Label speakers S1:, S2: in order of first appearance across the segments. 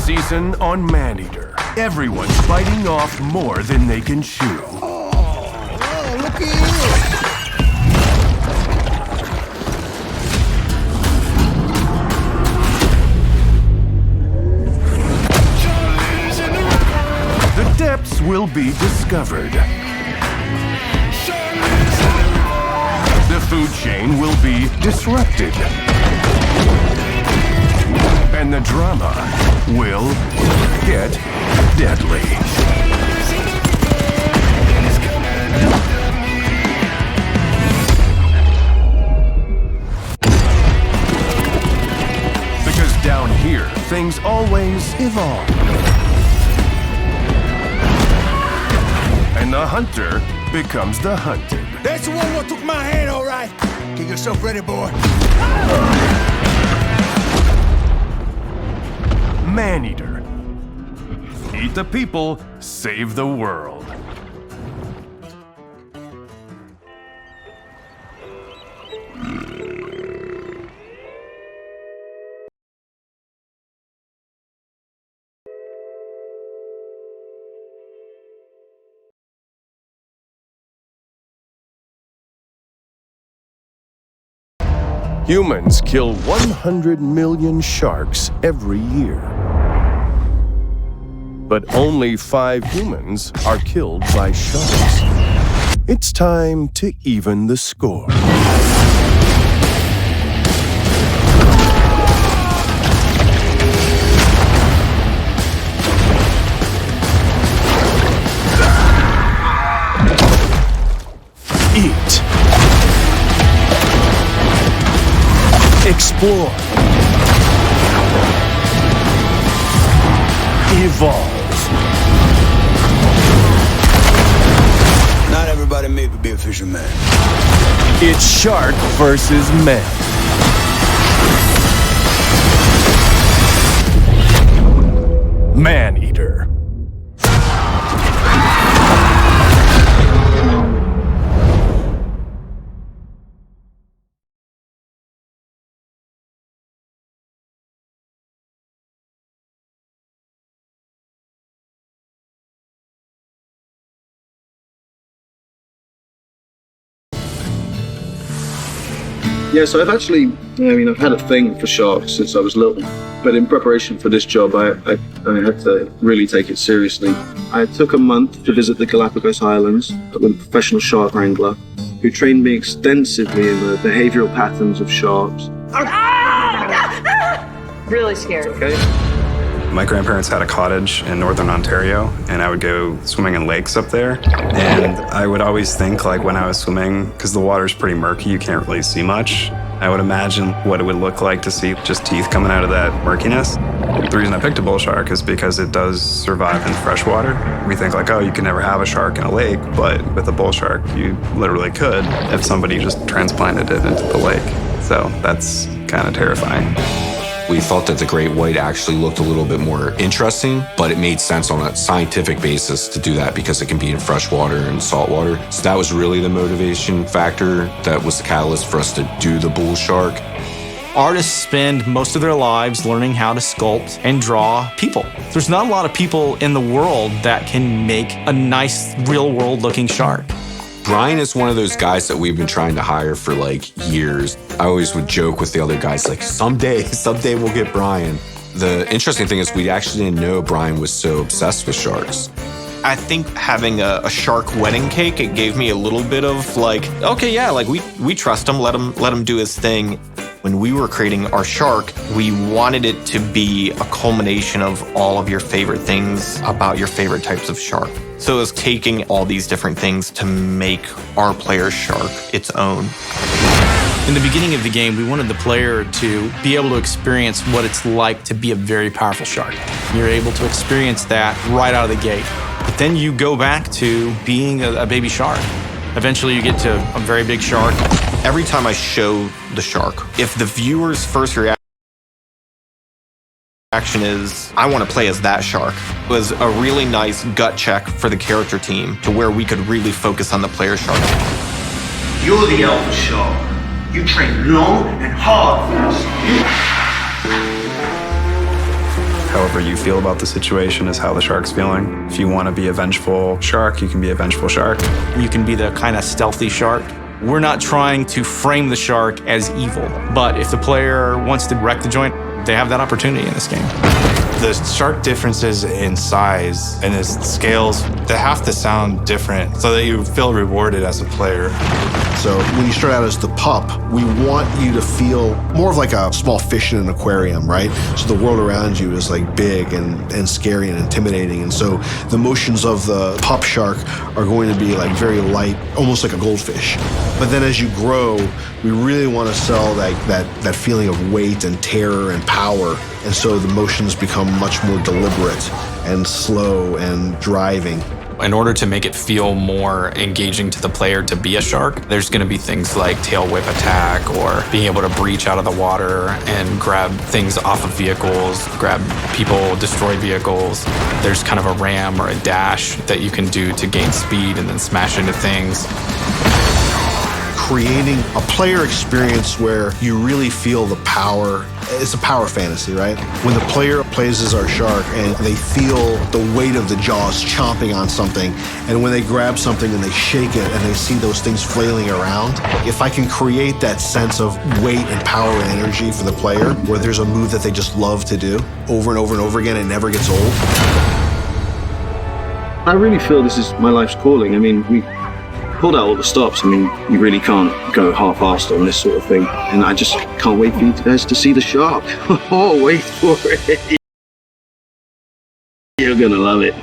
S1: season on Maneater. Everyone's biting off more than they can chew.
S2: Oh, look at you!
S1: The depths will be discovered. The food chain will be disrupted. And the drama will get deadly. Because down here, things always evolve. And the hunter becomes the hunted.
S2: That's the one who took my hand, all right. Get yourself ready, boy.
S1: Maneater. Eat the people, save the world. Humans kill 100 million sharks every year. But only 5 humans are killed by sharks. It's time to even the score. Eat. Explore. Evolve.
S2: Not everybody made to be a fisherman.
S1: It's shark versus man. Maneater.
S3: Yeah, so I've actually, I've had a thing for sharks since I was little. But in preparation for this job, I had to really take it seriously. I took a month to visit the Galapagos Islands with a professional shark wrangler who trained me extensively in the behavioral patterns of sharks.
S4: Really scared.
S3: Okay.
S5: My grandparents had a cottage in northern Ontario, and I would go swimming in lakes up there. And I would always think, like, when I was swimming, because the water's pretty murky, you can't really see much, I would imagine what it would look like to see just teeth coming out of that murkiness. The reason I picked a bull shark is because it does survive in fresh water. We think, like, oh, you can never have a shark in a lake, but with a bull shark, you literally could if somebody just transplanted it into the lake. So that's kind of terrifying.
S6: We thought that the great white actually looked a little bit more interesting, but it made sense on a scientific basis to do that because it can be in fresh water and salt water. So that was really the motivation factor that was the catalyst for us to do the bull shark.
S7: Artists spend most of their lives learning how to sculpt and draw people. There's not a lot of people in the world that can make a nice, real-world looking shark.
S6: Brian is one of those guys that we've been trying to hire for like years. I always would joke with the other guys, like, someday we'll get Brian. The interesting thing is we actually didn't know Brian was so obsessed with sharks.
S8: I think having a shark wedding cake, it gave me a little bit of like, okay, yeah, like we trust him, let him do his thing. When we were creating our shark, we wanted it to be a culmination of all of your favorite things about your favorite types of shark. So it was taking all these different things to make our player's shark its own.
S7: In the beginning of the game, we wanted the player to be able to experience what it's like to be a very powerful shark. You're able to experience that right out of the gate. But then you go back to being a baby shark. Eventually you get to a very big shark.
S8: Every time I show the shark, if the viewer's first reaction is, I want to play as that shark, it was a really nice gut check for the character team to where we could really focus on the player shark.
S9: You're the alpha shark. You train long and hard for this.
S5: However you feel about the situation is how the shark's feeling. If you want to be a vengeful shark, you can be a vengeful shark.
S7: You can be the kind of stealthy shark. We're not trying to frame the shark as evil, but if the player wants to wreck the joint, they have that opportunity in this game.
S4: The shark differences in size and its scales, they have to sound different so that you feel rewarded as a player.
S10: So when you start out as the pup, we want you to feel more of like a small fish in an aquarium, right? So the world around you is like big and scary and intimidating. And so the motions of the pup shark are going to be like very light, almost like a goldfish. But then as you grow, we really want to sell that feeling of weight and terror and power. And so the motions become much more deliberate and slow and driving.
S7: In order to make it feel more engaging to the player to be a shark, there's going to be things like tail whip attack or being able to breach out of the water and grab things off of vehicles, grab people, destroy vehicles. There's kind of a ram or a dash that you can do to gain speed and then smash into things.
S10: Creating a player experience where you really feel the power. It's a power fantasy, right? When the player plays as our shark and they feel the weight of the jaws chomping on something, and when they grab something and they shake it and they see those things flailing around, if I can create that sense of weight and power and energy for the player, where there's a move that they just love to do over and over and over again, it never gets old.
S3: I really feel this is my life's calling. I mean, we pulled out all the stops. I mean, you really can't go half-assed on this sort of thing. And I just can't wait for you guys to see the shark. Oh, wait for it. You're gonna love it.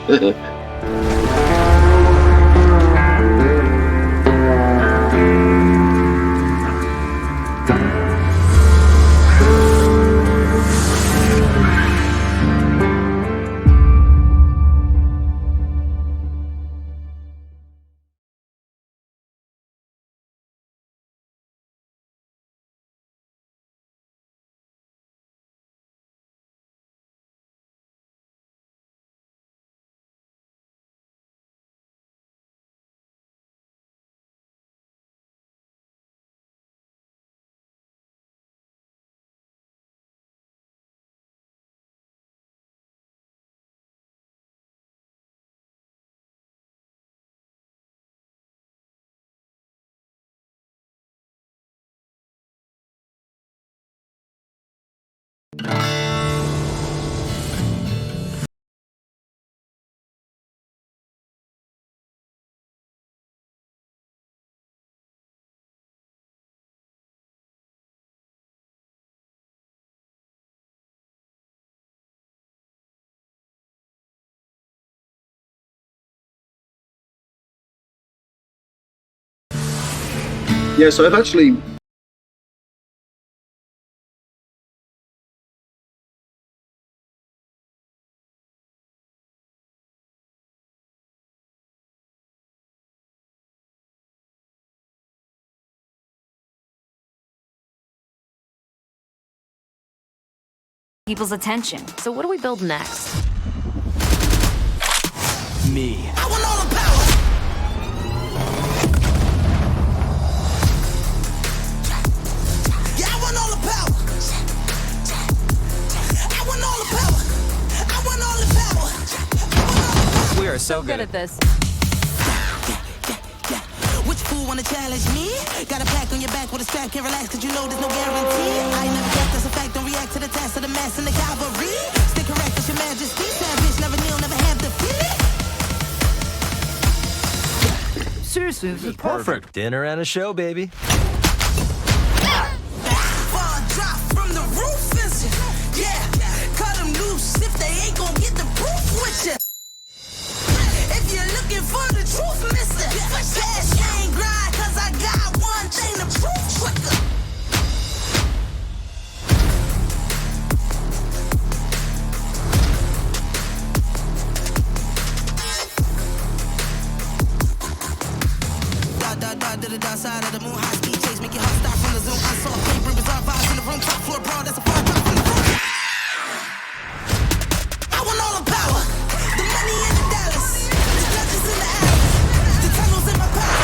S3: Yeah, so I've actually
S11: people's attention. So what do we build next?
S2: Me.
S12: I want all the power. Yeah, I want all the power. I want all the power. I want all the power.
S2: We are so good
S11: at this.
S12: Which fool wanna challenge me? Got a pack on your back with a strap, can't relax cause you know there's no guarantee. I ain't never guessed that's a fact, don't react to the task of the mass and the cavalry. Stay correct as your majesty, savage, never kneel, never have defeat.
S2: Seriously, this is perfect. Dinner and a show, baby.
S12: Fall drop from the roof, is it? Yeah, cut them loose if they ain't gon' get the proof with you. If you're looking for the truth, mister, cash ain't grind, cause I got one thing to prove quicker. To the dark side of the moon, high speed chase, make your heart stop from the zoom. I saw paper, bizarre vibes in the room, top floor brawl, that's a far drop from the room. I want all the power, the money and the dollars, the legends in the hours, the tunnels in my power.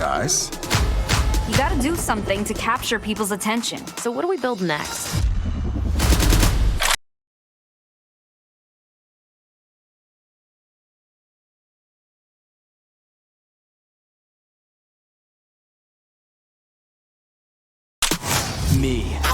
S1: guys.
S11: You gotta do something to capture people's attention. So what do we build next?
S13: Me.